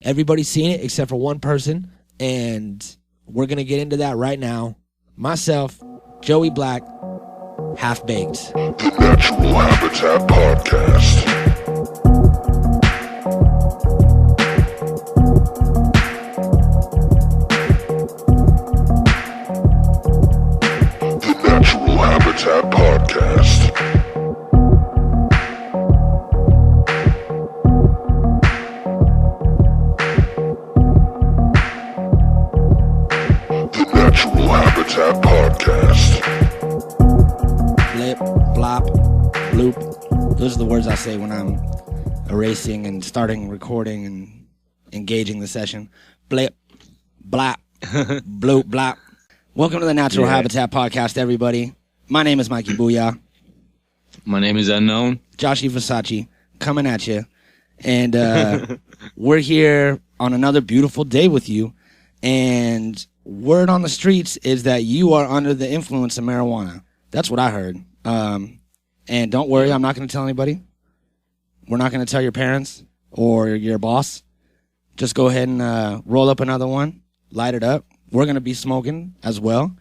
Everybody's seen it except for one person, and we're going to get into that right now. Myself, Joey Black, Half Baked. The Natural Habitat Podcast. The Natural Habitat Podcast. The Natural Habitat Podcast. Blip, blop, bloop. Those are the words I say when I'm erasing and starting recording and engaging the session. Blip, blop, bloop, blop. Welcome to the Natural Habitat Podcast, everybody. My name is Mikey Booyah. My name is Unknown. Joshy Versace coming at you. And we're here on another beautiful day with you. And word on the streets is that you are under the influence of marijuana. That's what I heard. And don't worry, I'm not going to tell anybody. We're not going to tell your parents or your boss. Just go ahead and roll up another one, light it up. We're going to be smoking as well.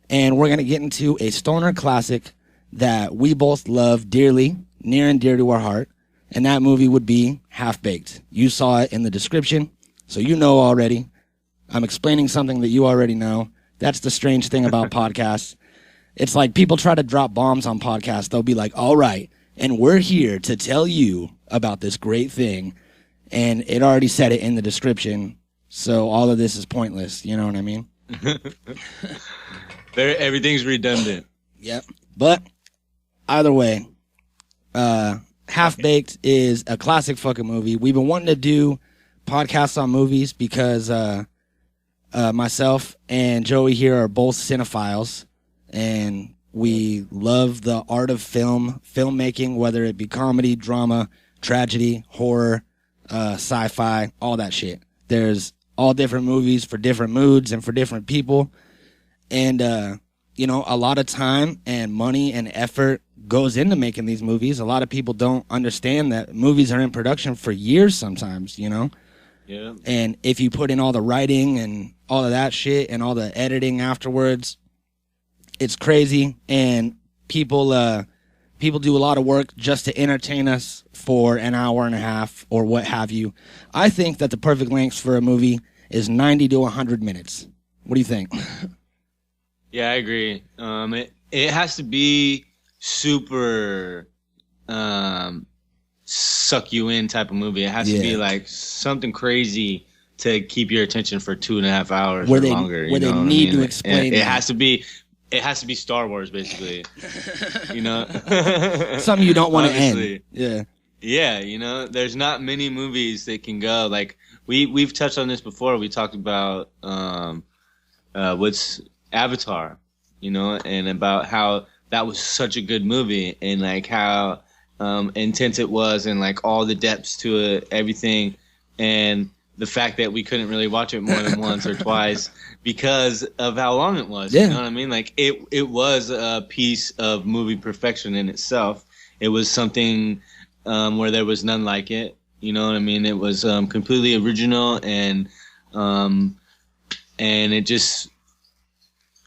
And we're going to get into a stoner classic that we both love dearly, near and dear to our heart. And that movie would be Half Baked. You saw it in the description, so you know already. I'm explaining something that you already know. That's the strange thing about podcasts. It's like people try to drop bombs on podcasts. They'll be like, all right, and we're here to tell you about this great thing. And it already said it in the description. So all of this is pointless. You know what I mean? Everything's redundant. Yep. But either way, Half Baked is a classic fucking movie. We've been wanting to do podcasts on movies because myself and Joey here are both cinephiles, and we love the art of filmmaking, whether it be comedy, drama, tragedy, horror, sci-fi, all that shit. There's all different movies for different moods and for different people. And, a lot of time and money and effort goes into making these movies. A lot of people don't understand that movies are in production for years sometimes, Yeah. And if you put in all the writing and all of that shit and all the editing afterwards, it's crazy. And people do a lot of work just to entertain us for an hour and a half or what have you. I think that the perfect length for a movie is 90 to 100 minutes. What do you think? Yeah, I agree. It has to be super suck you in type of movie. It has to be like something crazy to keep your attention for 2.5 hours or longer. Where they need to explain. It has to be Star Wars, basically. Something you don't want to end. Yeah. Yeah, there's not many movies that can go like we've touched on this before. We talked about what's Avatar, and about how that was such a good movie and like how intense it was and like all the depths to it, everything, and the fact that we couldn't really watch it more than once or twice because of how long it was. Yeah. You know what I mean? Like it was a piece of movie perfection in itself. It was something where there was none like it. You know what I mean? It was completely original and it just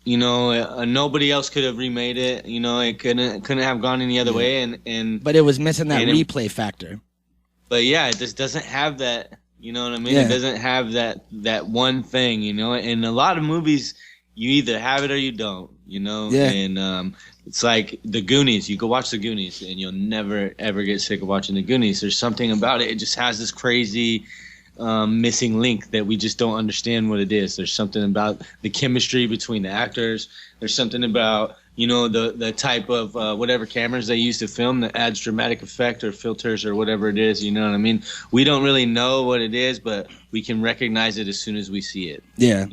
nobody else could have remade it. It couldn't have gone any other way. But it was missing that replay factor. But yeah, it just doesn't have that. You know what I mean? Yeah. It doesn't have that one thing. And a lot of movies, you either have it or you don't. Yeah. And it's like The Goonies. You go watch The Goonies, and you'll never ever get sick of watching The Goonies. There's something about it. It just has this crazy missing link that we just don't understand what it is. There's something about the chemistry between the actors. There's something about the type of whatever cameras they use to film that adds dramatic effect or filters or whatever it is. You know what I mean? We don't really know what it is, but we can recognize it as soon as we see it. Yeah.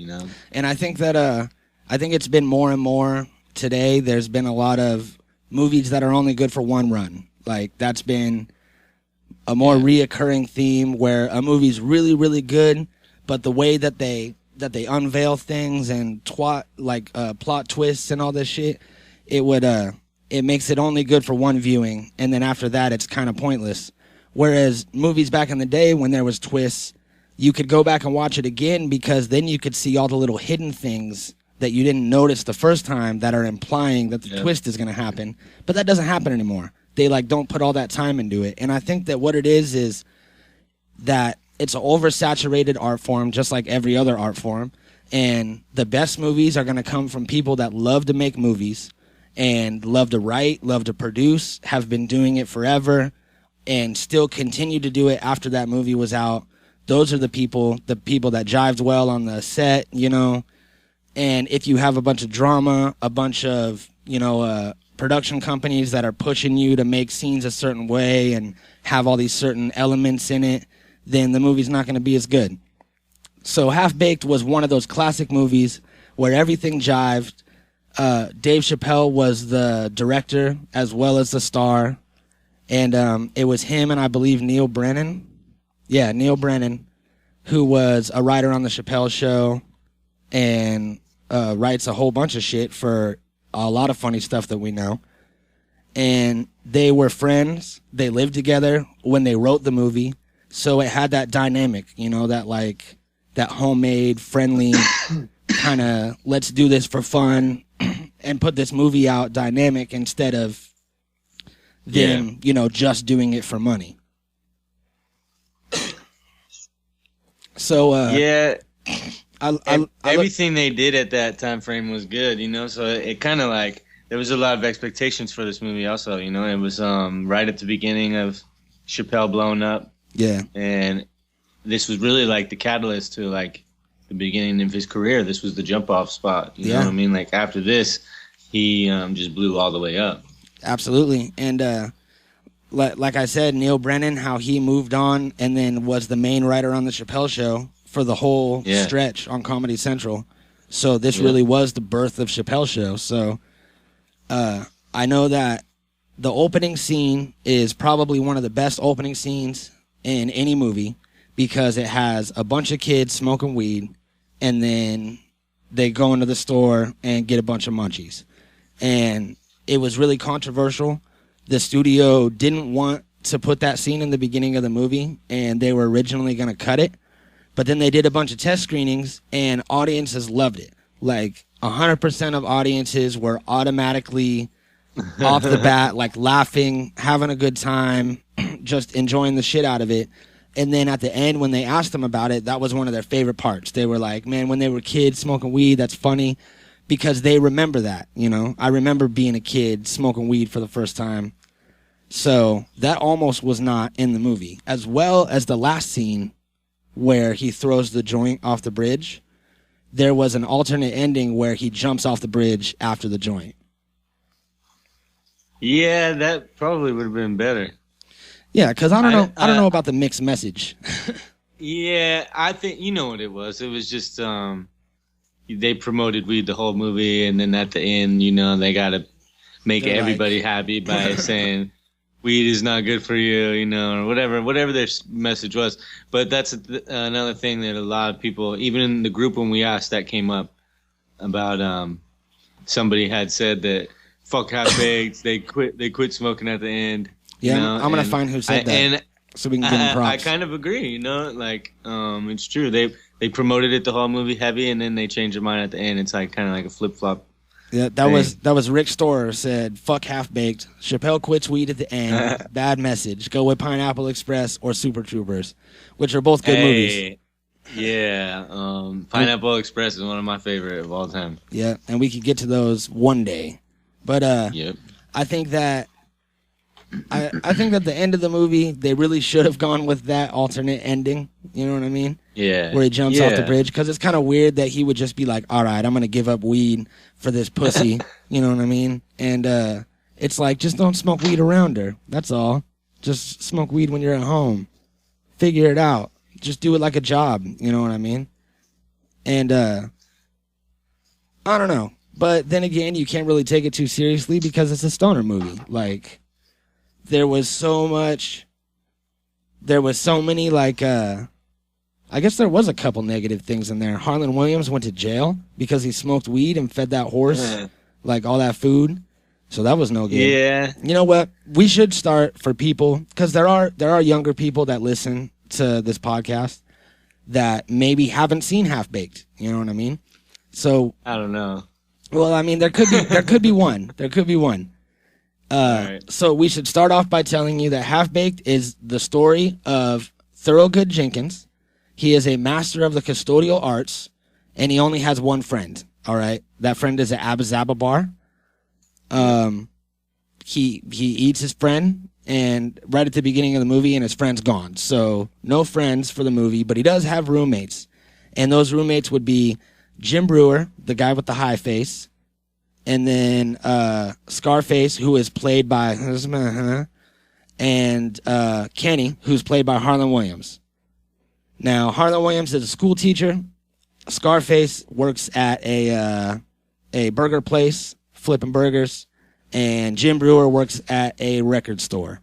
And I think that it's been more and more today. There's been a lot of movies that are only good for one run. Like that's been a more reoccurring theme where a movie's really, really good, but the way that they unveil things and plot twists and all this shit, it makes it only good for one viewing, and then after that it's kind of pointless. Whereas movies back in the day when there was twists, you could go back and watch it again, because then you could see all the little hidden things that you didn't notice the first time that are implying that the twist is going to happen. But that doesn't happen anymore. They like don't put all that time into it. And I think that what it is that it's an oversaturated art form, just like every other art form. And the best movies are going to come from people that love to make movies and love to write, love to produce, have been doing it forever, and still continue to do it after that movie was out. Those are the people that jived well on the set, you know. And if you have a bunch of drama, a bunch of, production companies that are pushing you to make scenes a certain way and have all these certain elements in it, then the movie's not going to be as good. So Half Baked was one of those classic movies where everything jived. Dave Chappelle was the director as well as the star. And it was him and I believe Neil Brennan. Yeah, Neil Brennan, who was a writer on the Chappelle Show and writes a whole bunch of shit for a lot of funny stuff that we know. And they were friends. They lived together when they wrote the movie. So it had that dynamic, that homemade, friendly kind of let's do this for fun and put this movie out dynamic instead of them, just doing it for money. So everything they did at that time frame was good, so it kind of like there was a lot of expectations for this movie also, it was right at the beginning of Chappelle blowing up. Yeah. And this was really like the catalyst to like the beginning of his career. This was the jump off spot, you know what I mean? Like after this, he just blew all the way up. Absolutely. And like I said, Neil Brennan, how he moved on and then was the main writer on the Chappelle Show for the whole stretch on Comedy Central. So this really was the birth of Chappelle Show. So I know that the opening scene is probably one of the best opening scenes in any movie because it has a bunch of kids smoking weed and then they go into the store and get a bunch of munchies. And it was really controversial. The studio didn't want to put that scene in the beginning of the movie, and they were originally going to cut it. But then they did a bunch of test screenings, and audiences loved it. Like 100% of audiences were automatically off the bat, like laughing, having a good time, just enjoying the shit out of it. And then at the end, when they asked them about it, that was one of their favorite parts. They were like, man, when they were kids smoking weed, that's funny. Because they remember that, I remember being a kid smoking weed for the first time. So that almost was not in the movie. As well as the last scene where he throws the joint off the bridge, there was an alternate ending where he jumps off the bridge after the joint. Yeah, that probably would have been better. Yeah, because I don't know about the mixed message. Yeah, I think you know what it was. It was just they promoted weed the whole movie, and then at the end, they got to make everybody happy by saying weed is not good for you, or whatever their message was. But that's another thing that a lot of people, even in the group when we asked, that came up about somebody had said that fuck Half Baked, they quit smoking at the end. Yeah, I'm gonna find who said that, and so we can give them props. I kind of agree, it's true. They promoted it the whole movie heavy, and then they changed their mind at the end. It's like kind of like a flip flop. Yeah, that was Rick Storer said, "Fuck Half Baked." Chappelle quits weed at the end. Bad message. Go with Pineapple Express or Super Troopers, which are both good movies. Yeah, Pineapple Express is one of my favorite of all time. Yeah, and we could get to those one day, but yep. I think that the end of the movie, they really should have gone with that alternate ending. You know what I mean? Yeah. Where he jumps off the bridge. Because it's kind of weird that he would just be like, all right, I'm going to give up weed for this pussy. You know what I mean? And it's like, just don't smoke weed around her. That's all. Just smoke weed when you're at home. Figure it out. Just do it like a job. You know what I mean? And I don't know. But then again, you can't really take it too seriously because it's a stoner movie. Like, there was so many, like, I guess there was a couple negative things in there. Harlan Williams went to jail because he smoked weed and fed that horse, like, all that food. So that was no good. Yeah. You know what? We should start for people, because there are younger people that listen to this podcast. that maybe haven't seen Half Baked. You know what I mean? So I don't know. Well, I mean, there could be one. There could be one. Right. So we should start off by telling you that Half Baked is the story of Thorogood Jenkins. He is a master of the custodial arts, and he only has one friend. All right, that friend is an Abba Bar. He eats his friend, and right at the beginning of the movie, and his friend's gone. So no friends for the movie, but he does have roommates, and those roommates would be Jim Brewer, the guy with the high face, and then Scarface, who is played by, and Kenny, who's played by Harlan Williams. Now, Harlan Williams is a school teacher. Scarface works at a burger place, flipping burgers, and Jim Brewer works at a record store.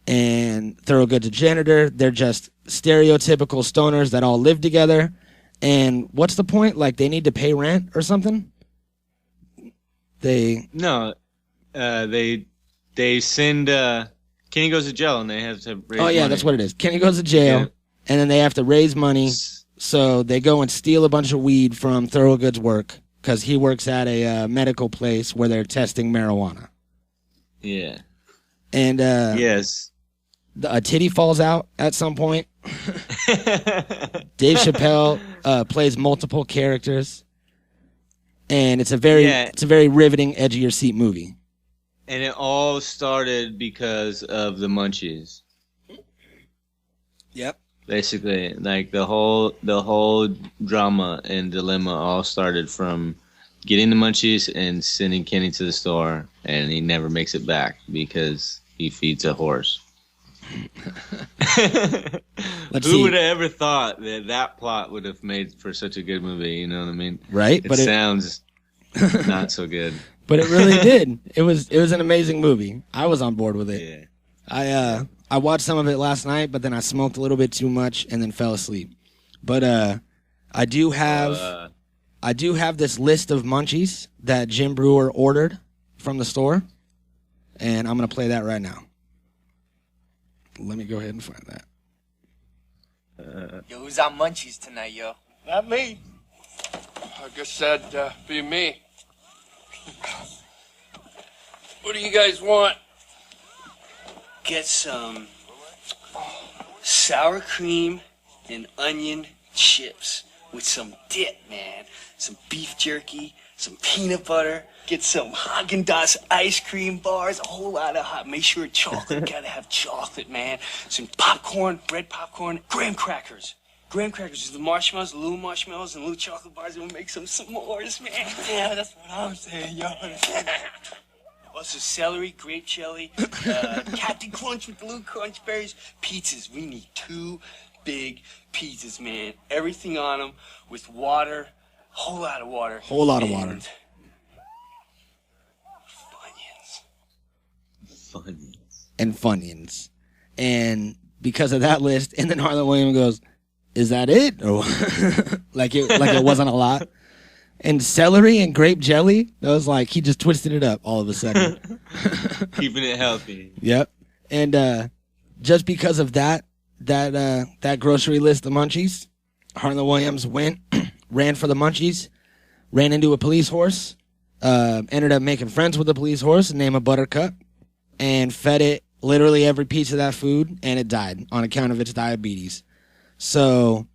And Thorogood's a janitor. They're just stereotypical stoners that all live together. And what's the point? Like, they need to pay rent or something? They send Kenny goes to jail and they have to raise money. That's what it is. Kenny goes to jail, and then they have to raise money, so they go and steal a bunch of weed from Thorogood's work, because he works at a medical place where they're testing marijuana. Yeah. And yes, a titty falls out at some point. Dave Chappelle plays multiple characters, and it's a very riveting, edge of your seat movie. And it all started because of the munchies. Yep. Basically, like the whole drama and dilemma all started from getting the munchies and sending Kenny to the store, and he never makes it back because he feeds a horse. Who would have ever thought that plot would have made for such a good movie? You know what I mean? Right. It sounds not so good. But it really did. It was an amazing movie. I was on board with it. Yeah. I watched some of it last night, but then I smoked a little bit too much and then fell asleep. But I do have this list of munchies that Jim Brewer ordered from the store, and I'm gonna play that right now. Let me go ahead and find that. Yo, who's on munchies tonight, yo? Not me. I guess that'd be me. What do you guys want? Get some sour cream and onion chips with some dip, man. Some beef jerky, some peanut butter. Get some Haagen-Dazs ice cream bars, a whole lot of hot. Make sure it's chocolate. Gotta have chocolate, man. Some popcorn, red popcorn, graham crackers. Graham crackers is the marshmallows, the little marshmallows, and little chocolate bars. We'll make some s'mores, man. Yeah, that's what I'm saying, yo. Also celery, grape jelly, Captain Crunch with the little crunch berries. Pizzas. We need 2 big pizzas, man. Everything on them with water, whole lot of water. Whole lot of water. Funyuns. And because of that list, and then Harlan Williams goes, "Is that it?" Or like it wasn't a lot. And celery and grape jelly, that was like he just twisted it up all of a sudden. Keeping it healthy. Yep. And just because of that grocery list of munchies, Harlan Williams ran for the munchies, ran into a police horse, ended up making friends with the police horse named Buttercup, and fed it literally every piece of that food, and it died on account of its diabetes. So,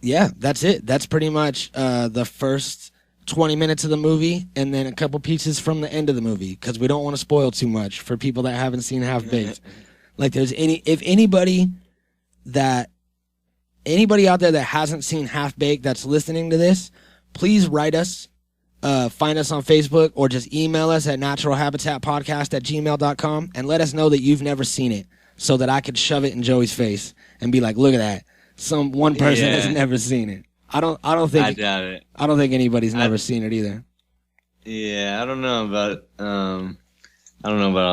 yeah, that's it. That's pretty much the first 20 minutes of the movie, and then a couple pieces from the end of the movie, because we don't want to spoil too much for people that haven't seen Half Baked. Like, if anybody out there that hasn't seen Half Baked that's listening to this, please write us. Find us on Facebook or just email us at naturalhabitatpodcast@gmail.com and let us know that you've never seen it so that I could shove it in Joey's face and be like, look at that. One person has never seen it. I doubt it. I don't think anybody's never seen it either. Yeah, I don't know about all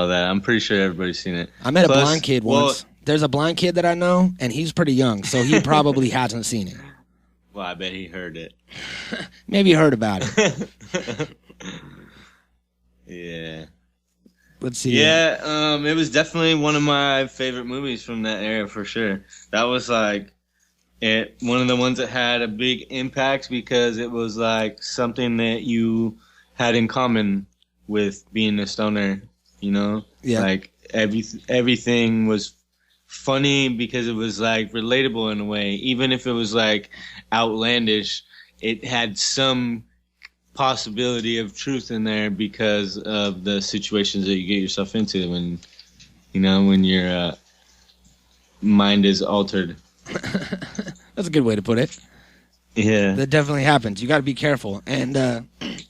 that. I'm pretty sure everybody's seen it. I met a blind kid once. There's a blind kid that I know, and he's pretty young, so he probably hasn't seen it. Well, I bet he heard it. Maybe heard about it. Yeah. Let's see. Yeah, it was definitely one of my favorite movies from that era for sure. That was like one of the ones that had a big impact because it was like something that you had in common with being a stoner, you know? Yeah. Like everything was funny because it was like relatable in a way. Even if it was like outlandish, it had some possibility of truth in there because of the situations that you get yourself into when, you know, when your mind is altered. That's a good way to put it. Yeah. That definitely happens. You got to be careful. And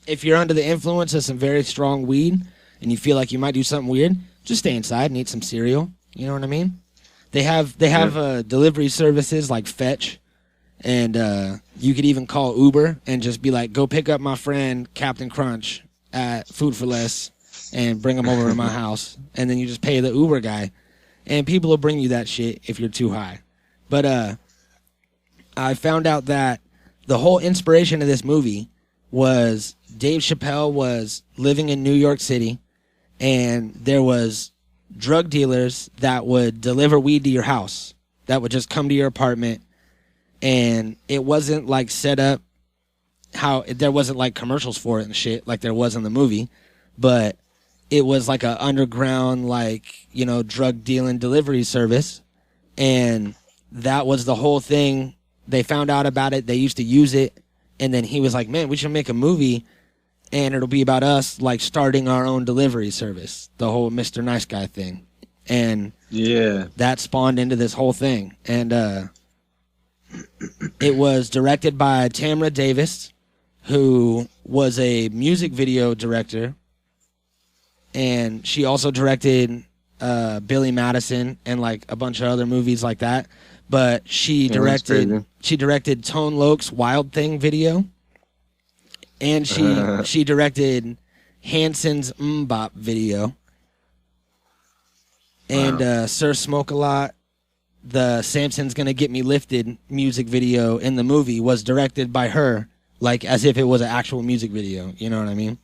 if you're under the influence of some very strong weed and you feel like you might do something weird, just stay inside and eat some cereal. You know what I mean? They have delivery services like Fetch, and you could even call Uber and just be like, go pick up my friend Captain Crunch at Food for Less and bring him over to my house. And then you just pay the Uber guy. And people will bring you that shit if you're too high. But I found out that the whole inspiration of this movie was Dave Chappelle was living in New York City, and there was drug dealers that would deliver weed to your house, that would just come to your apartment, and it wasn't like set up how there wasn't like commercials for it and shit like there was in the movie, but it was like a underground, like, you know, drug dealing delivery service, and that was the whole thing. They found out about it. They used to use it. And then he was like, man, we should make a movie and it'll be about us like starting our own delivery service. The whole Mr. Nice Guy thing. And Yeah. that spawned into this whole thing. And it was directed by Tamra Davis, who was a music video director. And she also directed Billy Madison and like a bunch of other movies like that. But she directed Tone Loc's Wild Thing video, and she directed Hanson's Mbop video, and Sir Smoke a Lot, the Samson's Gonna Get Me Lifted music video in the movie was directed by her, like as if it was an actual music video. You know what I mean?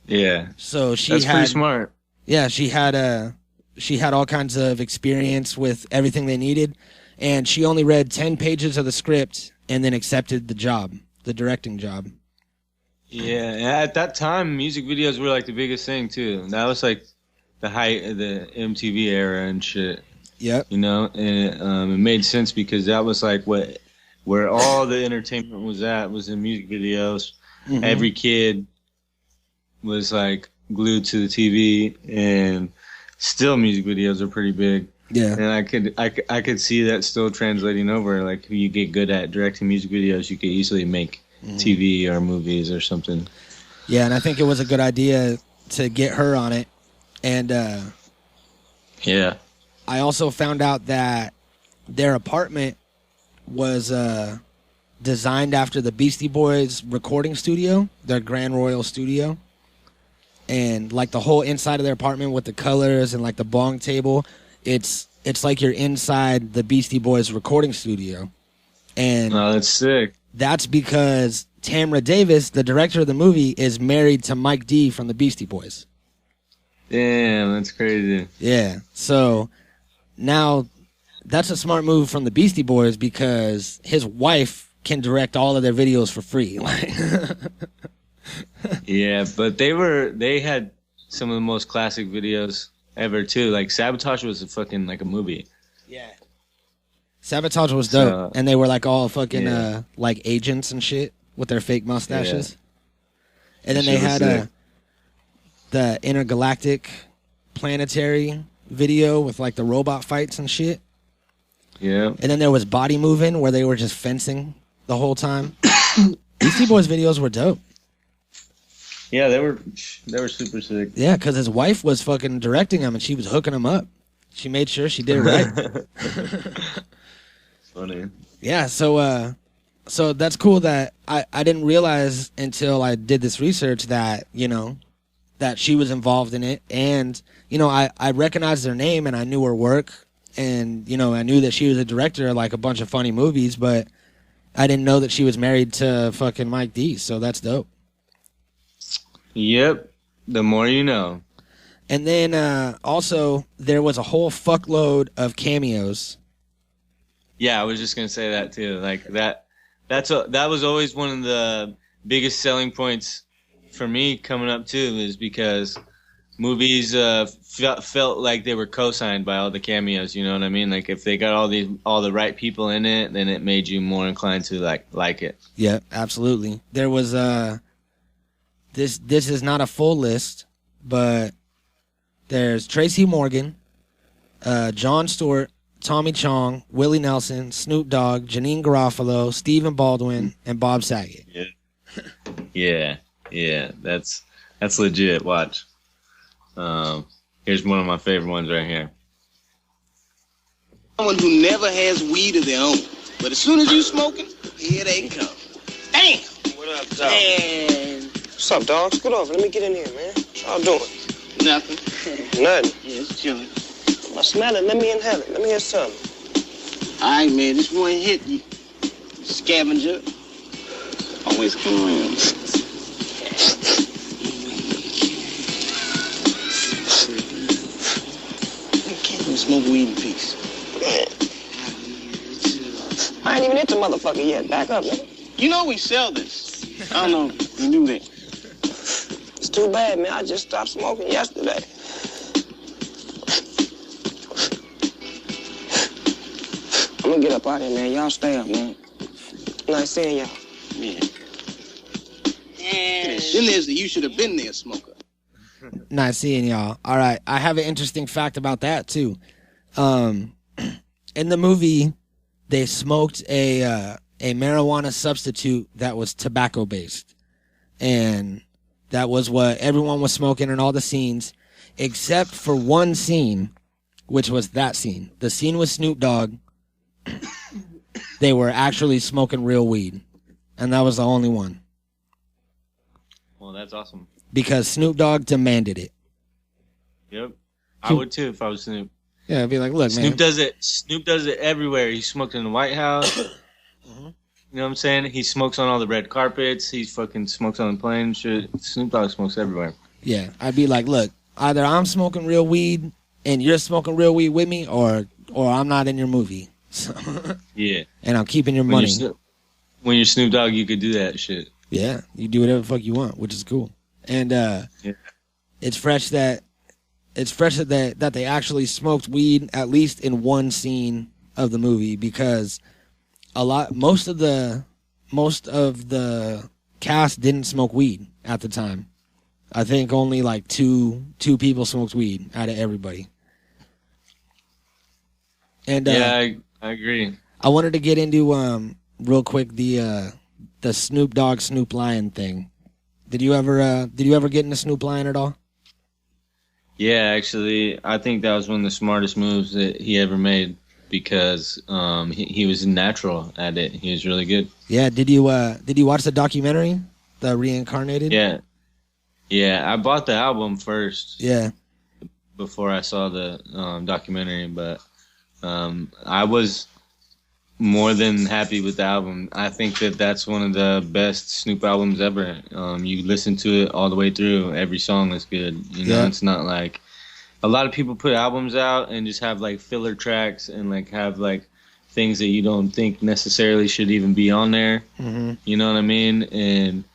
Yeah. So That's pretty smart. Yeah, she had all kinds of experience with everything they needed. And she only read 10 pages of the script and then accepted the job, the directing job. Yeah, at that time, music videos were like the biggest thing too. That was like the height of the MTV era and shit. Yep. You know, and it made sense because that was like where all the entertainment was at, was in music videos. Mm-hmm. Every kid was like glued to the TV, and still music videos are pretty big. Yeah, and I could see that still translating over. Like, if you get good at directing music videos, you could easily make TV or movies or something. Yeah, and I think it was a good idea to get her on it. And yeah, I also found out that their apartment was designed after the Beastie Boys recording studio, their Grand Royal studio. And like the whole inside of their apartment with the colors and like the bong table, it's like you're inside the Beastie Boys recording studio. And oh, that's sick. That's because Tamra Davis, the director of the movie, is married to Mike D from the Beastie Boys. Damn, that's crazy. Yeah. So now that's a smart move from the Beastie Boys because his wife can direct all of their videos for free. Yeah, but they had some of the most classic videos ever too. Like Sabotage was a fucking like a movie. Yeah. Sabotage was dope. And they were like all fucking like agents and shit with their fake mustaches. Yeah. And then they had the intergalactic planetary video with like the robot fights and shit. Yeah. And then there was Body Moving where they were just fencing the whole time. Beastie Boys videos were dope. Yeah, they were super sick. Yeah, because his wife was fucking directing him and she was hooking him up. She made sure she did it right. Funny. Yeah, so that's cool that I didn't realize until I did this research that, you know, that she was involved in it. And, you know, I recognized her name and I knew her work. And, you know, I knew that she was a director of like a bunch of funny movies, but I didn't know that she was married to fucking Mike D. So that's dope. Yep. The more you know. And then also there was a whole fuckload of cameos Yeah, I was just gonna say that too. Like that was always one of the biggest selling points for me coming up too, is because movies felt like they were co-signed by all the cameos. You know what I mean? Like if they got all the right people in it, then it made you more inclined to like it. Yeah, absolutely. There was this is not a full list, but there's Tracy Morgan, Jon Stewart, Tommy Chong, Willie Nelson, Snoop Dogg, Janine Garofalo, Stephen Baldwin, and Bob Saget. Yeah. That's legit. Watch. Here's one of my favorite ones right here. Someone who never has weed of their own, but as soon as you smoking, here they come. Damn. What up, dog? Man. What's up, dog? Scoot over. Let me get in here, man. What y'all doing? Nothing. Nothing. Yeah, it's chilling. I smell it. Let me inhale it. Let me hear something. All right, man. This one hit you. Scavenger. Always come around. Smoke weed in peace. I ain't even hit the motherfucker yet. Back up, man. You know we sell this. I don't know if you knew that. It's too bad, man. I just stopped smoking yesterday. I'm gonna get up out here, man. Y'all stay up, man. Nice seeing y'all. Yeah. Then there's the you should have been there smoker. Nice seeing y'all. All right, I have an interesting fact about that too. In the movie, they smoked a marijuana substitute that was tobacco based, and that was what everyone was smoking in all the scenes, except for one scene, which was that scene. The scene with Snoop Dogg. They were actually smoking real weed, and that was the only one. Well, that's awesome. Because Snoop Dogg demanded it. Yep. I would too if I was Snoop. Yeah, I'd be like, look, Snoop man. does it. Snoop does it everywhere. He smoked in the White House. You know what I'm saying? He smokes on all the red carpets. He fucking smokes on the plane. Shit. Snoop Dogg smokes everywhere. Yeah, I'd be like, look, either I'm smoking real weed and you're smoking real weed with me, or I'm not in your movie. So, yeah. And I'm keeping your money. When you're Snoop Dogg, you could do that shit. Yeah, you do whatever the fuck you want, which is cool. And it's fresh that they actually smoked weed at least in one scene of the movie, because most of the cast didn't smoke weed at the time. I think only like two people smoked weed out of everybody. And I agree. I wanted to get into real quick the Snoop Dogg Snoop Lion thing. Did you ever get into Snoop Lion at all? Yeah, actually, I think that was one of the smartest moves that he ever made, because he was natural at it. He was really good. Yeah. Did you watch the documentary, the Reincarnated? Yeah. I bought the album first. Yeah. Before I saw the documentary, but I was more than happy with the album. I think that's one of the best Snoop albums ever. You listen to it all the way through. Every song is good. You know, It's not like a lot of people put albums out and just have like filler tracks and like have like things that you don't think necessarily should even be on there. Mm-hmm. You know what I mean? And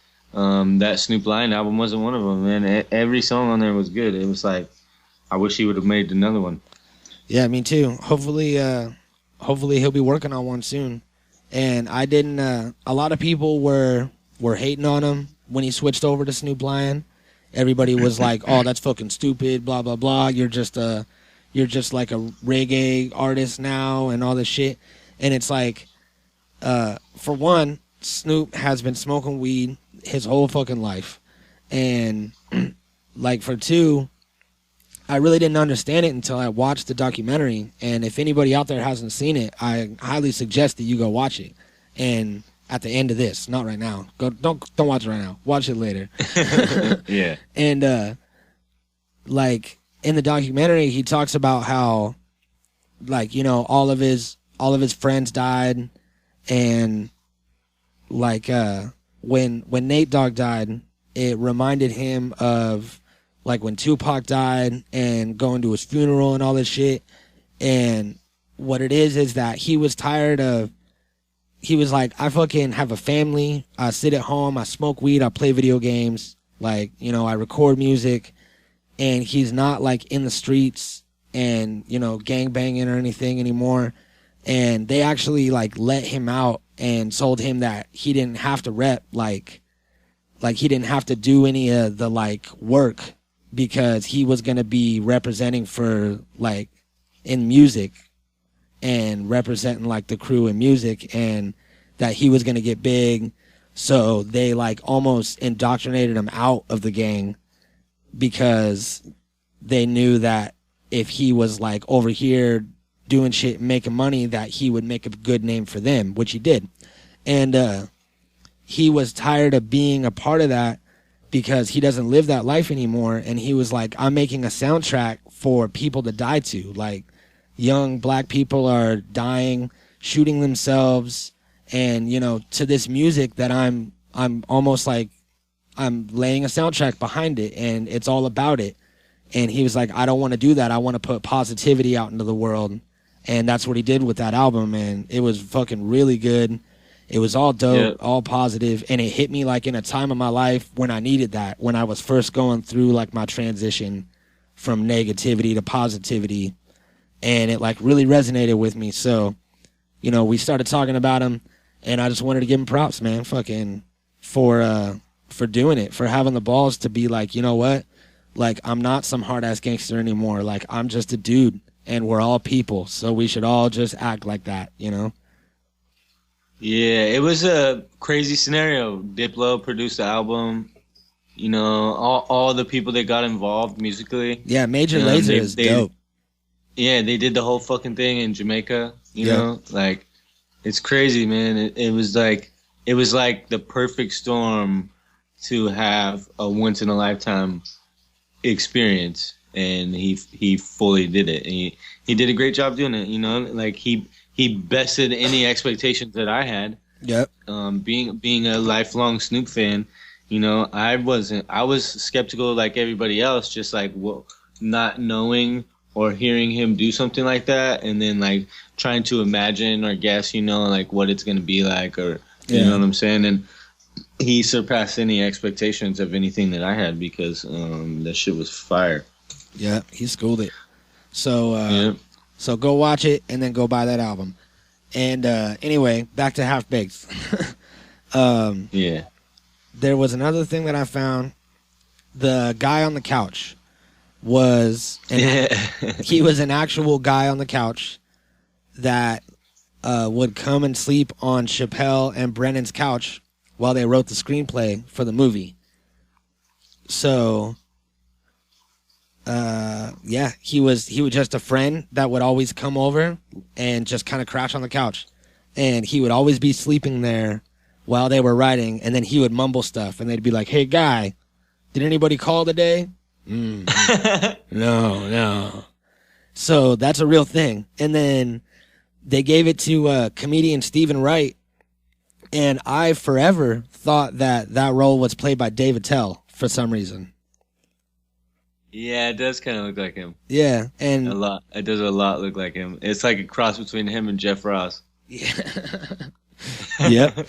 that Snoop Lion album wasn't one of them, man. Every song on there was good. It was like, I wish he would have made another one. Yeah, me too. Hopefully he'll be working on one soon. And I didn't. A lot of people were hating on him when he switched over to Snoop Lion. Everybody was like, "Oh, that's fucking stupid." Blah blah blah. You're just like a reggae artist now, and all this shit. And it's like, for one, Snoop has been smoking weed his whole fucking life, and like for two, I really didn't understand it until I watched the documentary. And if anybody out there hasn't seen it, I highly suggest that you go watch it. And at the end of this, not right now. Don't watch it right now. Watch it later. Yeah. And like in the documentary, he talks about how, like, you know, all of his friends died, and like when Nate Dogg died, it reminded him of like when Tupac died and going to his funeral and all this shit. And what it is that he was tired of. He was like, I fucking have a family. I sit at home. I smoke weed. I play video games. Like, you know, I record music. And he's not like in the streets and, you know, gang banging or anything anymore. And they actually like let him out and told him that he didn't have to rep, like he didn't have to do any of the like work because he was going to be representing for like in music and representing like the crew in music, and that he was going to get big. So they like almost indoctrinated him out of the gang because they knew that if he was like over here doing shit and making money, that he would make a good name for them, which he did. And he was tired of being a part of that because he doesn't live that life anymore. And he was like, I'm making a soundtrack for people to die to. Like, young black people are dying, shooting themselves, and, you know, to this music that I'm almost like I'm laying a soundtrack behind it, and it's all about it. And he was like, I don't want to do that. I want to put positivity out into the world. And that's what he did with that album, and it was fucking really good. It was all dope, all positive, and it hit me like in a time of my life when I needed that, when I was first going through like my transition from negativity to positivity, and it like really resonated with me. So, you know, we started talking about him, and I just wanted to give him props, man, fucking for doing it, for having the balls to be like, you know what, like, I'm not some hard ass gangster anymore. Like, I'm just a dude, and we're all people, so we should all just act like that, you know? Yeah, it was a crazy scenario. Diplo produced the album. You know, all the people that got involved musically. Yeah, Major Lazer is dope. Yeah, they did the whole fucking thing in Jamaica. You know, like, it's crazy, man. It was like the perfect storm to have a once in a lifetime experience, and he fully did it. And he did a great job doing it. You know, like he bested any expectations that I had. Yep. Being a lifelong Snoop fan, you know, I was skeptical like everybody else, just like, well, not knowing or hearing him do something like that, and then like trying to imagine or guess, you know, like what it's gonna be like, or you know what I'm saying. And he surpassed any expectations of anything that I had, because that shit was fire. Yeah, he schooled it. So so go watch it and then go buy that album. And anyway, back to Half Baked. Yeah. There was another thing that I found. The guy on the couch was he was an actual guy on the couch that would come and sleep on Chappelle and Brennan's couch while they wrote the screenplay for the movie. So yeah, he was just a friend that would always come over and just kind of crash on the couch, and he would always be sleeping there while they were writing, and then he would mumble stuff, and they'd be like, "Hey guy, did anybody call today?" No. So that's a real thing. And then they gave it to comedian Stephen Wright, and I forever thought that role was played by Dave Attell for some reason. Yeah, it does kind of look like him. Yeah, and it does a lot look like him. It's like a cross between him and Jeff Ross. Yeah. Yep.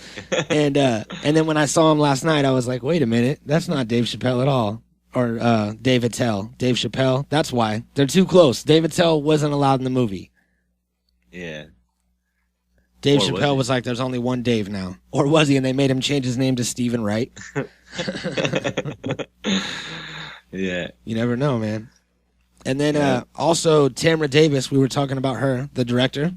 And then when I saw him last night, I was like, wait a minute, that's not Dave Chappelle at all. Or Dave Attell. Dave Chappelle. That's why. They're too close. Dave Attell wasn't allowed in the movie. Yeah. Dave Chappelle was like, there's only one Dave now. Or was he? And they made him change his name to Stephen Wright. Yeah. You never know, man. And then also Tamra Davis, we were talking about her, the director.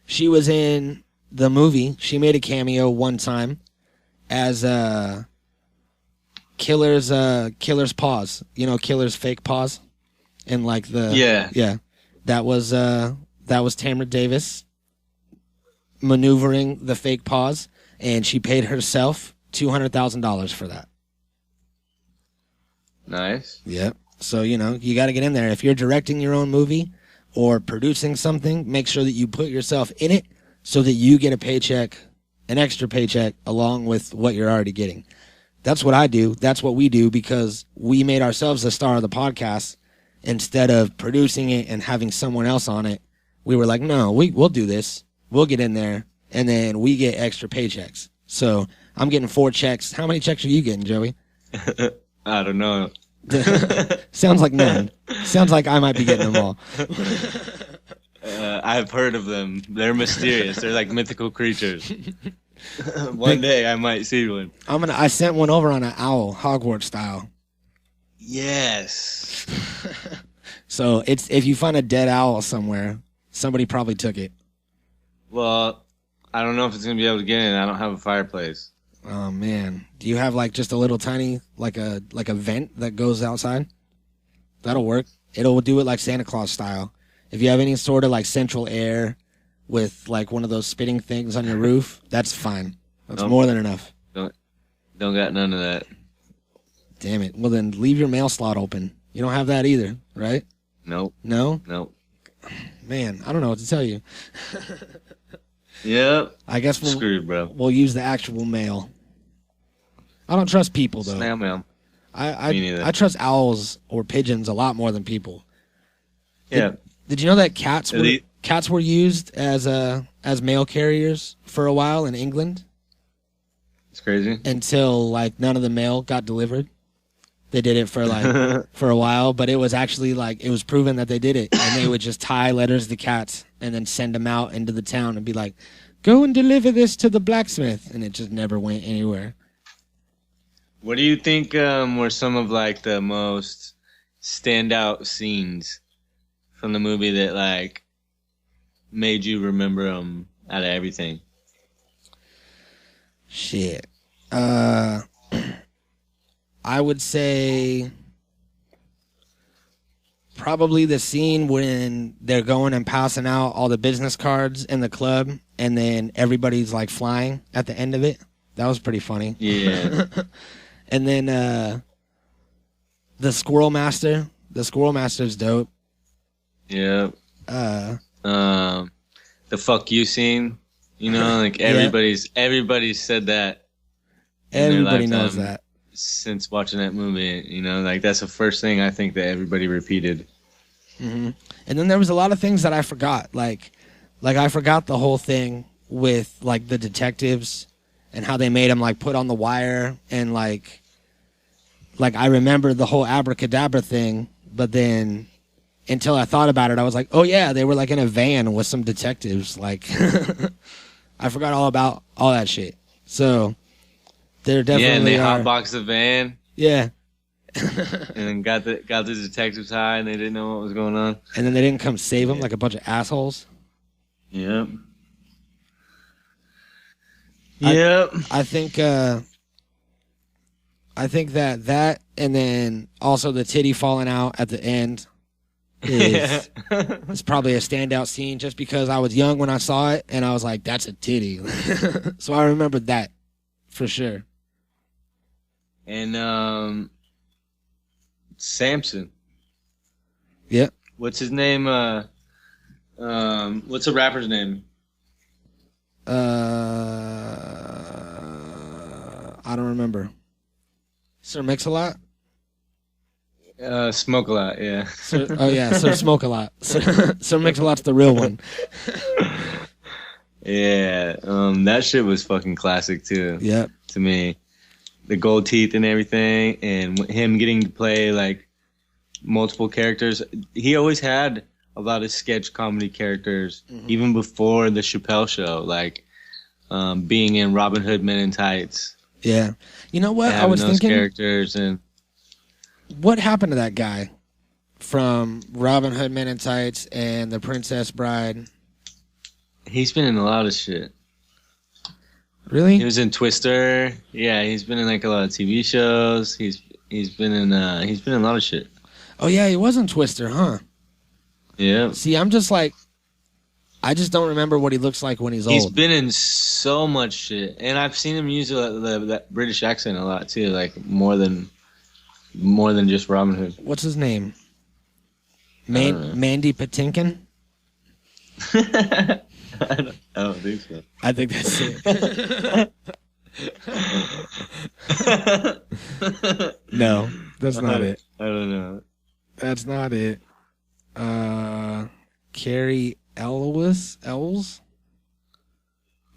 She was in the movie. She made a cameo one time as Killer's paws. You know, Killer's fake paws. And like the yeah. That was Tamra Davis maneuvering the fake paws, and she paid herself $200,000 for that. Nice. Yep. So, you know, you got to get in there. If you're directing your own movie or producing something, make sure that you put yourself in it so that you get a paycheck, an extra paycheck, along with what you're already getting. That's what I do. That's what we do, because we made ourselves the star of the podcast instead of producing it and having someone else on it. we were like, no, we'll do this. We'll get in there, and then we get extra paychecks. So I'm getting 4 checks. How many checks are you getting, Joey? I don't know. Sounds like none. Sounds like I might be getting them all. I've heard of them. They're mysterious. They're like mythical creatures. One day I might see one. I sent one over on an owl, Hogwarts style. Yes. So if you find a dead owl somewhere, somebody probably took it. Well, I don't know if it's gonna be able to get in. I don't have a fireplace. Oh man, do you have like just a little tiny like a vent that goes outside? That'll work. It'll do it like Santa Claus style. If you have any sort of like central air with like one of those spitting things on your roof, that's fine. That's more than enough. Don't got none of that. Damn it. Well then leave your mail slot open. You don't have that either, right? Nope. No? Nope. Man, I don't know what to tell you. Yep. I guess Screwed, bro. We'll use the actual mail. I don't trust people though. Snail mail. Me neither. I trust owls or pigeons a lot more than people. Yeah. Did you know that cats were used as mail carriers for a while in England? It's crazy. Until like none of the mail got delivered. They did it for like for a while, but it was actually like it was proven that they did it, and they would just tie letters to cats and then send them out into the town and be like, "Go and deliver this to the blacksmith," and it just never went anywhere. What do you think were some of like the most standout scenes from the movie that like made you remember them out of everything? Shit. I would say probably the scene when they're going and passing out all the business cards in the club and then everybody's like flying at the end of it. That was pretty funny. Yeah. And then the Squirrel Master. The Squirrel Master's dope. Yeah. The fuck you scene. You know, like everybody's said that. Everybody knows that. Since watching that movie, you know, like that's the first thing I think that everybody repeated. Mm-hmm. And then there was a lot of things that I forgot. Like I forgot the whole thing with like the detectives and how they made them like put on the wire and like I remember the whole abracadabra thing, but then until I thought about it, I was like, oh yeah, they were like in a van with some detectives. Like I forgot all about all that shit. So there definitely and they are. hotboxed the van. Yeah. And then got the detectives high and they didn't know what was going on. And then they didn't come save them like a bunch of assholes. Yep. Yep. I think that and then also the titty falling out at the end is probably a standout scene just because I was young when I saw it and I was like, that's a titty. So I remembered that for sure. And Samson. Yep. What's his name? What's the rapper's name? I don't remember. Sir Mix-a-Lot? Smoke a Lot, yeah. Sir Smoke a Lot. Sir Mix-a-Lot's the real one. Yeah, that shit was fucking classic too. Yep. To me, the gold teeth and everything, and him getting to play like multiple characters. He always had a lot of sketch comedy characters, even before the Chappelle Show, like being in Robin Hood Men in Tights. Yeah. You know what? I was thinking characters and what happened to that guy from Robin Hood Men in Tights and The Princess Bride? He's been in a lot of shit. Really? He was in Twister. Yeah, he's been in like a lot of TV shows. He's been in a lot of shit. Oh yeah, he was in Twister, huh? Yeah. See, I'm just like, I just don't remember what he looks like when he's old. He's been in so much shit, and I've seen him use that British accent a lot too, like more than just Robin Hood. What's his name? Mandy Patinkin? I don't think so. I think that's it. No, that's not it. I don't know. That's not it. Carrie Elwes?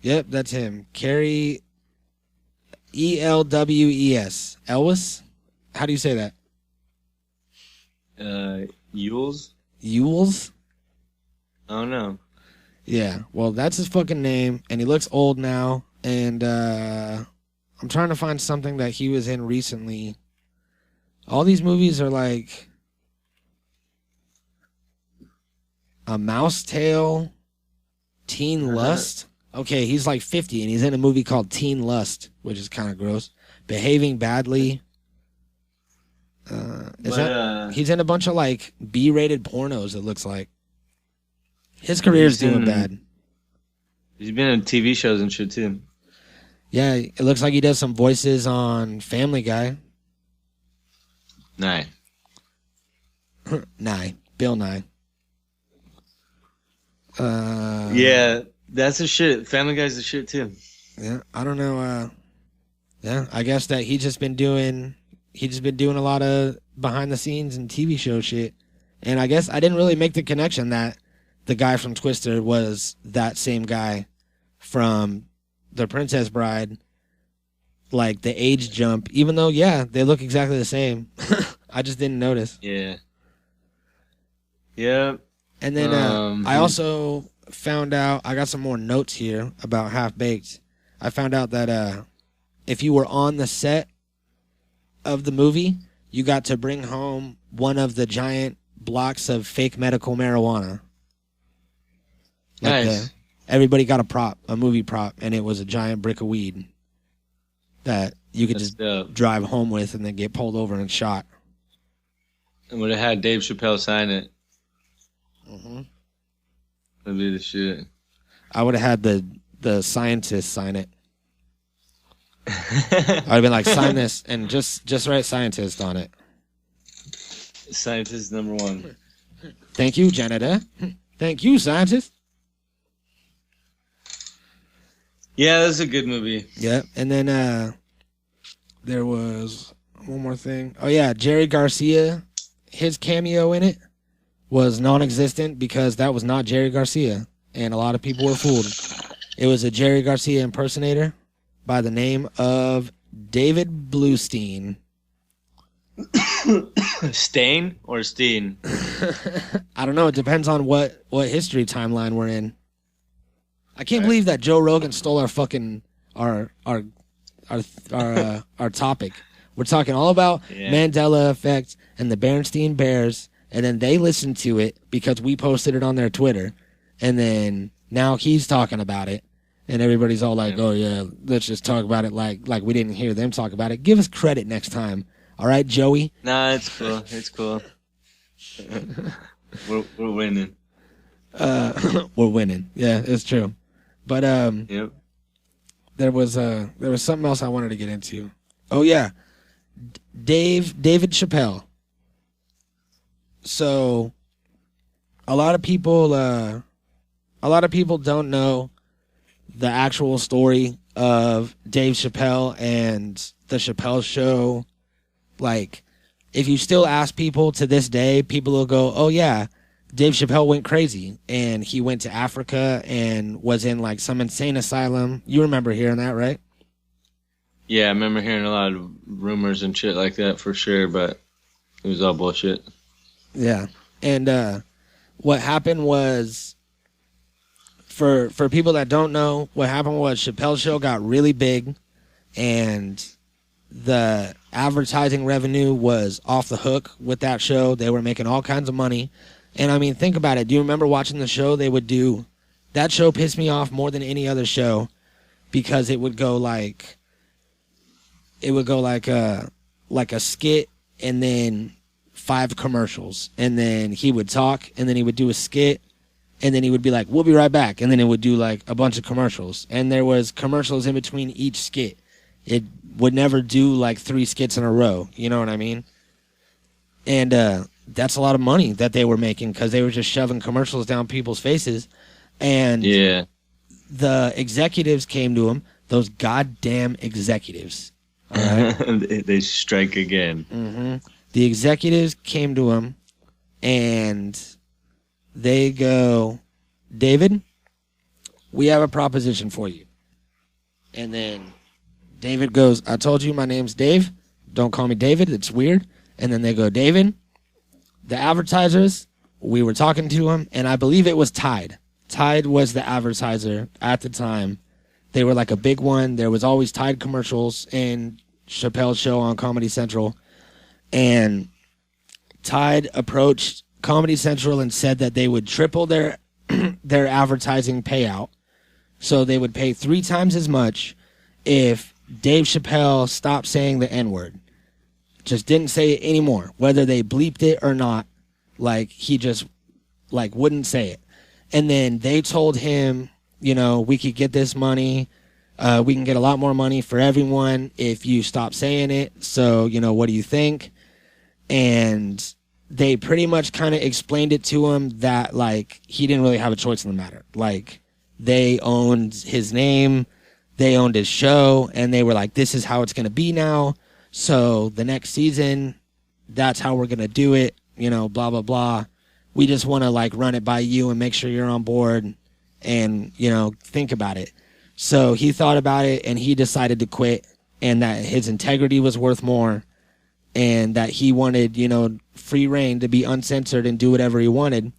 Yep, that's him. Carrie Elwes. Elwes? How do you say that? Yules? Yules? Oh no. Yeah, well, that's his fucking name, and he looks old now, and I'm trying to find something that he was in recently. All these movies are like A Mouse Tale, Teen Lust. Okay, he's like 50, and he's in a movie called Teen Lust, which is kind of gross. Behaving Badly. He's in a bunch of like B-rated pornos, it looks like. His career's doing bad. He's been in TV shows and shit too. Yeah, it looks like he does some voices on Family Guy. Nah. Bill Nye. Yeah, that's a shit. Family Guy's a shit too. Yeah, I don't know. Yeah, I guess that he's just been doing a lot of behind the scenes and TV show shit. And I guess I didn't really make the connection that the guy from Twister was that same guy from The Princess Bride. Like the age jump, even though, yeah, they look exactly the same. I just didn't notice. Yeah. Yeah. And then I also found out, I got some more notes here about Half Baked. I found out that if you were on the set of the movie, you got to bring home one of the giant blocks of fake medical marijuana. Like nice. Everybody got a movie prop, and it was a giant brick of weed that you could just drive home with and then get pulled over and shot. And would have had Dave Chappelle sign it. Mm-hmm. That'd be the shit. I would have had the scientist sign it. I would have been like, sign this and just write scientist on it. Scientist number 1. Thank you, janitor. Thank you, scientist. Yeah, that's a good movie. Yeah, and then there was one more thing. Oh yeah, Jerry Garcia, his cameo in it was non-existent because that was not Jerry Garcia, and a lot of people were fooled. It was a Jerry Garcia impersonator by the name of David Bluestein. Stain or Steen? I don't know. It depends on what history timeline we're in. I can't believe that Joe Rogan stole our fucking our topic. We're talking all about Mandela effect and the Berenstein Bears, and then they listened to it because we posted it on their Twitter, and then now he's talking about it, and everybody's all like, "Oh yeah, let's just talk about it like we didn't hear them talk about it." Give us credit next time, all right, Joey? Nah, it's cool. It's cool. we're winning. We're winning. Yeah, it's true. But yep. There was something else I wanted to get into. Oh yeah, David Chappelle. So, a lot of people don't know the actual story of Dave Chappelle and the Chappelle Show. Like, if you still ask people to this day, people will go, "Oh yeah, Dave Chappelle went crazy and he went to Africa and was in like some insane asylum." You remember hearing that, right? Yeah, I remember hearing a lot of rumors and shit like that for sure, but it was all bullshit. Yeah. And what happened was, for people that don't know, what happened was Chappelle's Show got really big and the advertising revenue was off the hook with that show. They were making all kinds of money. And I mean, think about it. Do you remember watching the show? That show pissed me off more than any other show because it would go like a skit and then 5 commercials. And then he would talk and then he would do a skit and then he would be like, "We'll be right back." And then it would do like a bunch of commercials. And there was commercials in between each skit. It would never do like 3 skits in a row. You know what I mean? And, that's a lot of money that they were making because they were just shoving commercials down people's faces. And yeah, the executives came to him, those goddamn executives. All right? They strike again. Mm-hmm. The executives came to him and they go, David, we have a proposition for you. And then David goes, I told you my name's Dave. Don't call me David. It's weird. And then they go, David, the advertisers, we were talking to him, and I believe it was Tide. Tide was the advertiser at the time. They were like a big one. There was always Tide commercials in Chappelle's show on Comedy Central. And Tide approached Comedy Central and said that they would triple their their advertising payout. So they would pay 3 times as much if Dave Chappelle stopped saying the N-word. Just didn't say it anymore. Whether they bleeped it or not, like, he just, like, wouldn't say it. And then they told him, you know, we could get this money. We can get a lot more money for everyone if you stop saying it. So, you know, what do you think? And they pretty much kind of explained it to him that, like, he didn't really have a choice in the matter. Like, they owned his name, they owned his show, and they were like, this is how it's going to be now. So the next season, that's how we're going to do it, you know, blah, blah, blah. We just want to, like, run it by you and make sure you're on board and, you know, think about it. So he thought about it, and he decided to quit, and that his integrity was worth more, and that he wanted, you know, free reign to be uncensored and do whatever he wanted.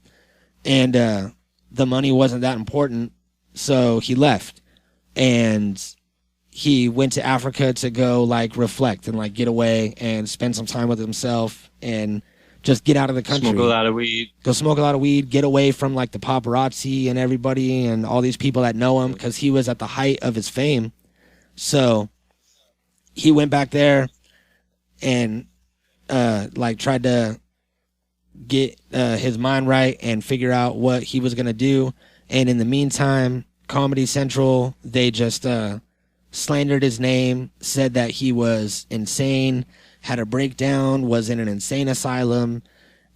And the money wasn't that important, so he left. And he went to Africa to go, like, reflect and, like, get away and spend some time with himself and just get out of the country. Smoke a lot of weed. Go smoke a lot of weed, get away from, like, the paparazzi and everybody and all these people that know him, because he was at the height of his fame. So he went back there and, like, tried to get his mind right and figure out what he was going to do. And in the meantime, Comedy Central, they just slandered his name, said that he was insane, had a breakdown, was in an insane asylum,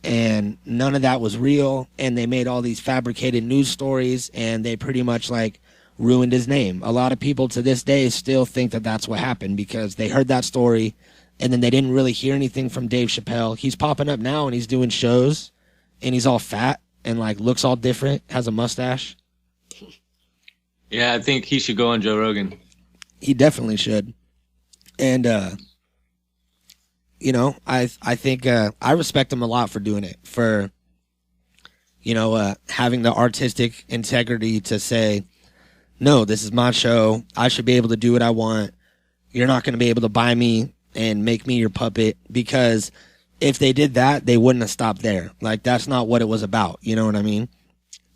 and none of that was real. And they made all these fabricated news stories, and they pretty much, like, ruined his name. A lot of people to this day still think that that's what happened, because they heard that story and then they didn't really hear anything from Dave Chappelle. He's popping up now and he's doing shows, and he's all fat and, like, looks all different, has a mustache. Yeah, I think he should go on Joe Rogan. He definitely should. And, you know, I think I respect him a lot for doing it, for, you know, having the artistic integrity to say, no, this is my show. I should be able to do what I want. You're not going to be able to buy me and make me your puppet, because if they did that, they wouldn't have stopped there. Like, that's not what it was about. You know what I mean?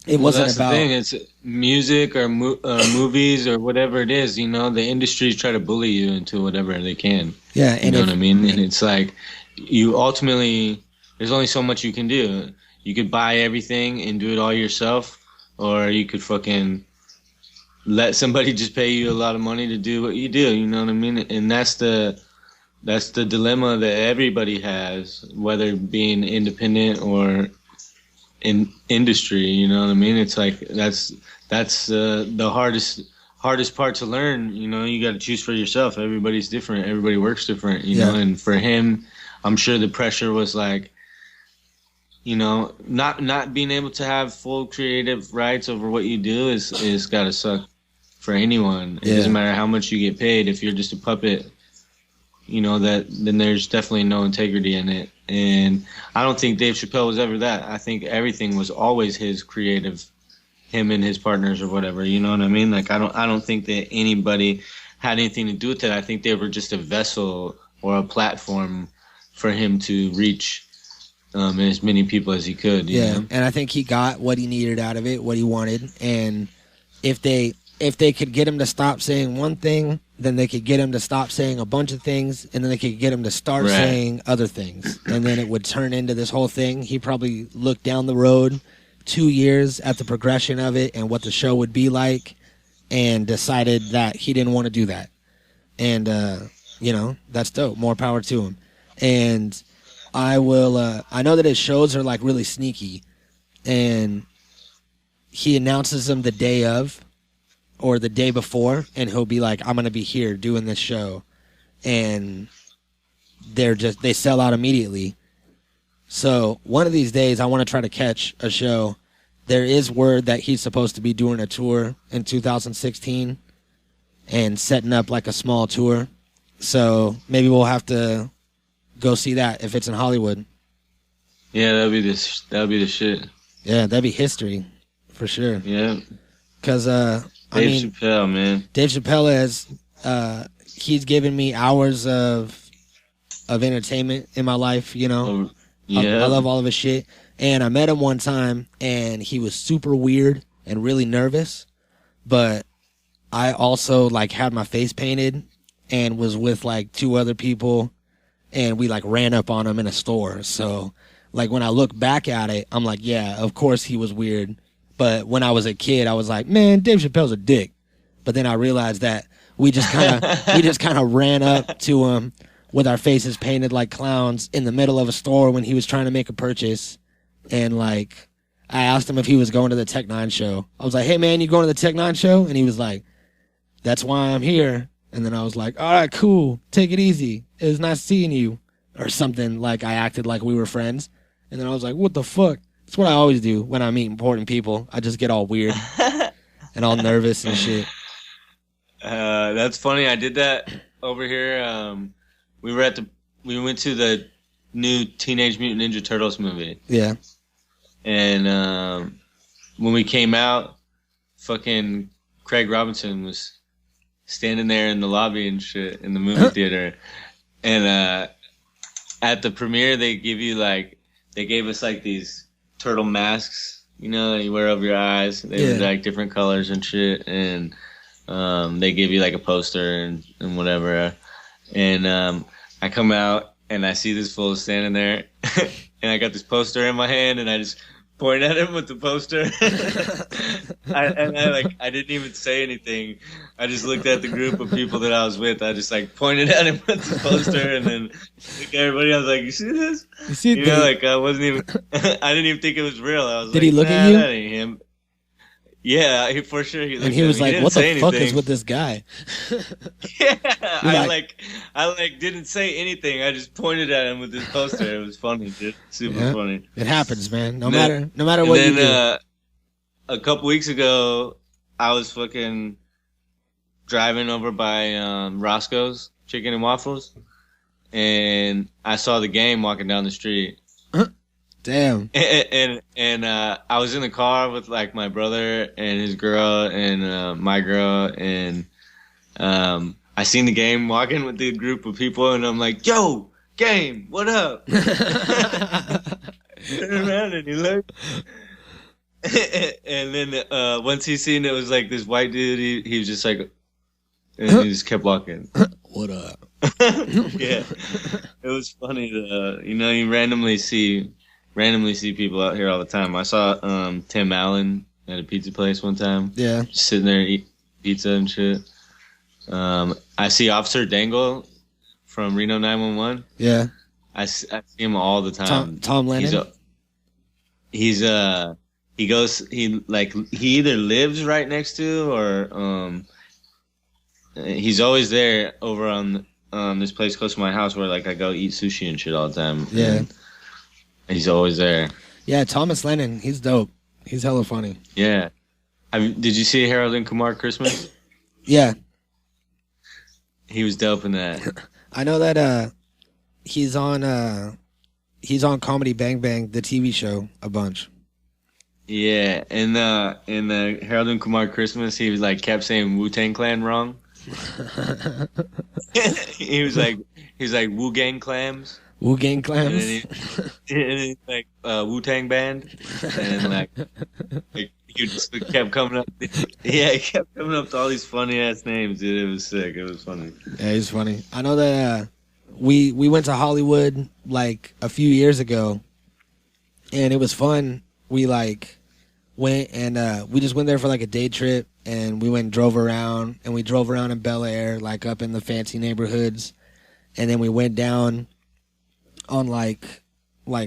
It wasn't that's about. The thing. It's music or movies or whatever it is. You know, the industries try to bully you into whatever they can. Yeah, and you know what I mean. And it's like, you ultimately, there's only so much you can do. You could buy everything and do it all yourself, or you could fucking let somebody just pay you a lot of money to do what you do. You know what I mean? And that's the dilemma that everybody has, whether being independent or in industry. You know what I mean? It's like that's the hardest part to learn. You know, you got to choose for yourself. Everybody's different. Everybody works different. You know, and for him, I'm sure the pressure was like, you know, not being able to have full creative rights over what you do is gotta suck for anyone. It doesn't matter how much you get paid. If you're just a puppet, you know, then there's definitely no integrity in it. And I don't think Dave Chappelle was ever that. I think everything was always his creative, him and his partners or whatever. You know what I mean? Like, I don't think that anybody had anything to do with it. I think they were just a vessel or a platform for him to reach as many people as he could. You know? And I think he got what he needed out of it, what he wanted. And if they could get him to stop saying one thing, then they could get him to stop saying a bunch of things, and then they could get him to start saying other things. And then it would turn into this whole thing. He probably looked down the road 2 years at the progression of it and what the show would be like, and decided that he didn't want to do that. And, you know, that's dope. More power to him. And I know that his shows are, like, really sneaky, and he announces them the day of, or the day before, and he'll be like, I'm going to be here doing this show. And they sell out immediately. So one of these days I want to try to catch a show there is word that he's supposed to be doing a tour in 2016 and setting up like a small tour. So maybe we'll have to go see that if it's in Hollywood. Yeah, that'd be the shit. Yeah, that'd be history for sure. Yeah. Because Dave Chappelle, man. Dave Chappelle has he's given me hours of entertainment in my life. You know, I love all of his shit. And I met him one time, and he was super weird and really nervous. But I also like had my face painted and was with like 2 other people, and we like ran up on him in a store. So like when I look back at it, I'm like, yeah, of course he was weird. But when I was a kid, I was like, man, Dave Chappelle's a dick. But then I realized that we just kind of ran up to him with our faces painted like clowns in the middle of a store when he was trying to make a purchase. And like, I asked him if he was going to the Tech 9 show. I was like, hey man, you going to the Tech 9 show? And he was like, that's why I'm here. And then I was like, all right, cool. Take it easy. It was nice seeing you. Or something. Like I acted like we were friends. And then I was like, what the fuck? That's what I always do when I meet important people. I just get all weird and all nervous and shit. That's funny. I did that over here. We went to the new Teenage Mutant Ninja Turtles movie. Yeah. And when we came out, fucking Craig Robinson was standing there in the lobby and shit in the movie theater. And at the premiere, they gave us like these turtle masks, you know, that you wear over your eyes. They were like different colors and shit. And they give you like a poster and whatever. And I come out and I see this fool standing there, and I got this poster in my hand, and I just point at him with the poster. I didn't even say anything. I just looked at the group of people that I was with. I just like pointed at him with the poster, and then looked at everybody. I was like, "You see this?" You know, like I wasn't even. I didn't even think it was real. I was Did like, he look at you? That ain't him. Yeah, for sure. He looked and he was like, "What the fuck is with this guy?" Yeah, I didn't say anything. I just pointed at him with this poster. It was funny, dude. Super funny. It happens, man. No matter what you do. A couple weeks ago, I was fucking driving over by Roscoe's Chicken and Waffles, and I saw the game walking down the street. Damn. And I was in the car with like my brother and his girl and my girl, and I seen the game walking with the group of people, and I'm like, "Yo, game, what up?" Turn around and he looked, and then once he seen it was like this white dude, he was just like, and he just kept walking. What up? Yeah, it was funny to you randomly see people out here all the time. I saw Tim Allen at a pizza place one time. Yeah. Just sitting there eating pizza and shit. I see Officer Dangle from Reno 911. Yeah. I see him all the time. Tom Lennon? He either lives right next to or he's always there over on this place close to my house where like I go eat sushi and shit all the time. Yeah. He's always there. Yeah, Thomas Lennon. He's dope. He's hella funny. Yeah. Did you see Harold and Kumar Christmas? Yeah. He was dope in that. I know that he's on Comedy Bang Bang, the TV show, a bunch. Yeah, in the Harold and Kumar Christmas, he was like kept saying Wu-Tang Clan wrong. he was like Wu Gang Clams. Wu Gang Clams. And he's like Wu-Tang Band, and like he just kept coming up. Yeah, he kept coming up to all these funny ass names, dude. It was sick. It was funny. Yeah, he's funny. I know that we went to Hollywood like a few years ago, and it was fun. We like went and we just went there for like a day trip, and we went and drove around, and we drove around in Bel Air, like up in the fancy neighborhoods, and then we went down on like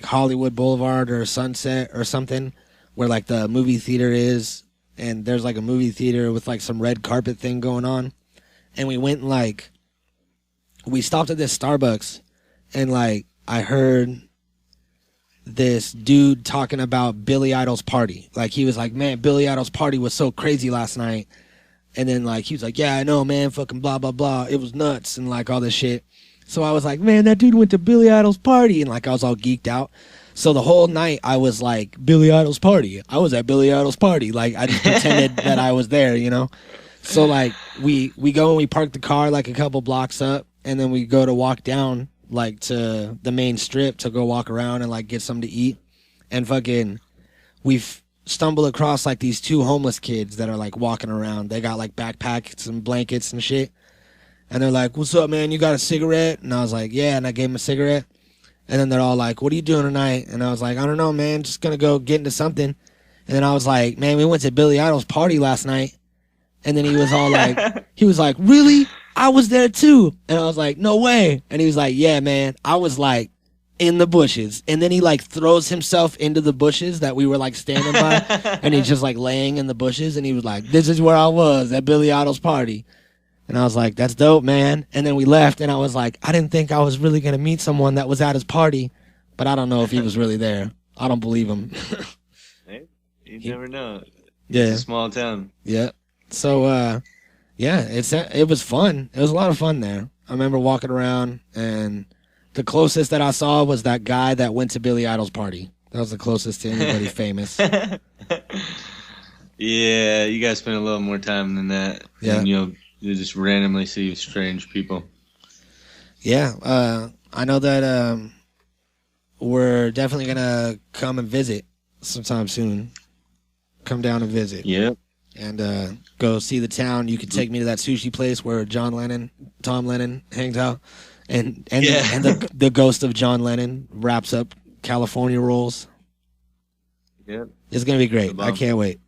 Hollywood Boulevard or Sunset or something, where like the movie theater is, and there's like a movie theater with like some red carpet thing going on, and we went and like we stopped at this Starbucks, and like I heard this dude talking about Billy Idol's party. Like, he was like, man, Billy Idol's party was so crazy last night. And then, like, he was like, yeah, I know, man, fucking blah, blah, blah. It was nuts and, like, all this shit. So I was like, man, that dude went to Billy Idol's party. And, like, I was all geeked out. So the whole night I was like, Billy Idol's party. I was at Billy Idol's party. Like, I just pretended that I was there, you know? So, like, we go and we park the car, like, a couple blocks up. And then we go to walk down, like, to the main strip to go walk around and, like, get something to eat. And fucking, we've stumbled across, like, these two homeless kids that are, like, walking around. They got, like, backpacks and blankets and shit. And they're like, what's up, man? You got a cigarette? And I was like, yeah. And I gave them a cigarette. And then they're all like, what are you doing tonight? And I was like, I don't know, man. Just going to go get into something. And then I was like, man, we went to Billy Idol's party last night. And then he was all like, really? I was there too. And I was like, no way. And he was like, yeah, man. I was like in the bushes. And then he like throws himself into the bushes that we were like standing by. And he's just like laying in the bushes. And he was like, this is where I was at Billy Idol's party. And I was like, that's dope, man. And then we left, and I was like, I didn't think I was really going to meet someone that was at his party, but I don't know if he was really there. I don't believe him. Hey, you never know. Yeah. It's a small town. Yeah. So, yeah, it was fun. It was a lot of fun there. I remember walking around, and the closest that I saw was that guy that went to Billy Idol's party. That was the closest to anybody famous. Yeah, you guys spend a little more time than that. Yeah. And you'll just randomly see strange people. Yeah, I know that we're definitely going to come and visit sometime soon. Come down and visit. Yep. And go see the town. You could take me to that sushi place where Tom Lennon hangs out. And the ghost of John Lennon wraps up California rolls. Yep. It's going to be great. I can't wait.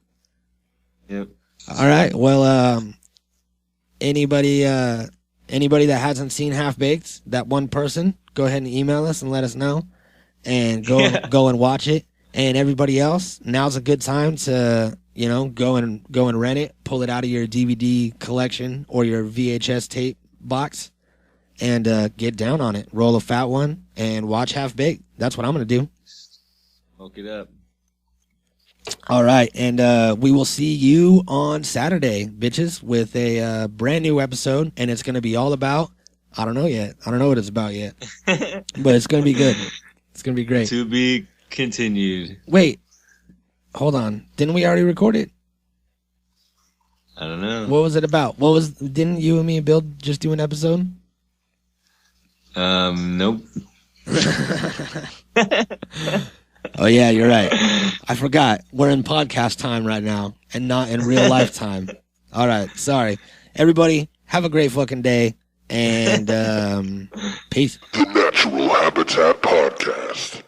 Yep. All right. Well, anybody that hasn't seen Half Baked, that one person, go ahead and email us and let us know, and go and watch it. And everybody else, now's a good time to go and rent it, pull it out of your DVD collection or your VHS tape box, and get down on it. Roll a fat one and watch Half Baked. That's what I'm gonna do. Smoke it up. All right, and we will see you on Saturday, bitches, with a brand new episode, and it's going to be all about, I don't know yet. I don't know what it's about yet, but it's going to be good. It's going to be great. To be continued. Wait, hold on. Didn't we already record it? I don't know. What was it about? Didn't you and me and Bill just do an episode? Nope. Oh, yeah, you're right. I forgot. We're in podcast time right now and not in real life time. All right. Sorry. Everybody, have a great fucking day, and peace. The Natural Habitat Podcast.